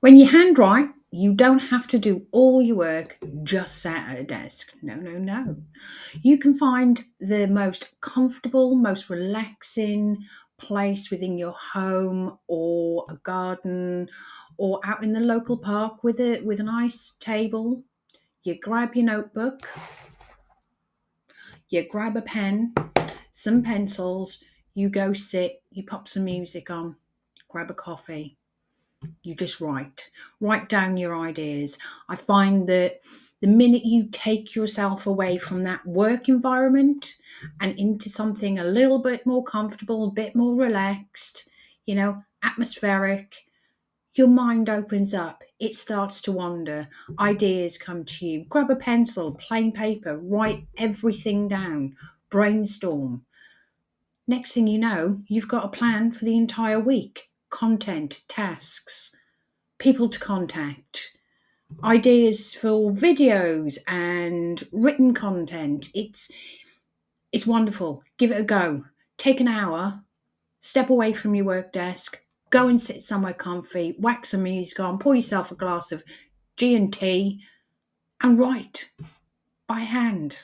When you handwrite, you don't have to do all your work just sat at a desk. No, no, no. You can find the most comfortable, most relaxing place within your home or a garden or out in the local park with a nice table. You grab your notebook, you grab a pen, some pencils, you go sit, you pop some music on, grab a coffee, you just write. Write down your ideas. I find that the minute you take yourself away from that work environment and into something a little bit more comfortable, a bit more relaxed, atmospheric, your mind opens up. It starts to wander. Ideas come to you. Grab a pencil, plain paper, write everything down, brainstorm. Next thing you know, you've got a plan for the entire week, content, tasks, people to contact, ideas for videos and written content. It's wonderful. Give it a go. Take an hour, step away from your work desk, go and sit somewhere comfy, whack some music on, pour yourself a glass of G and T, and write by hand.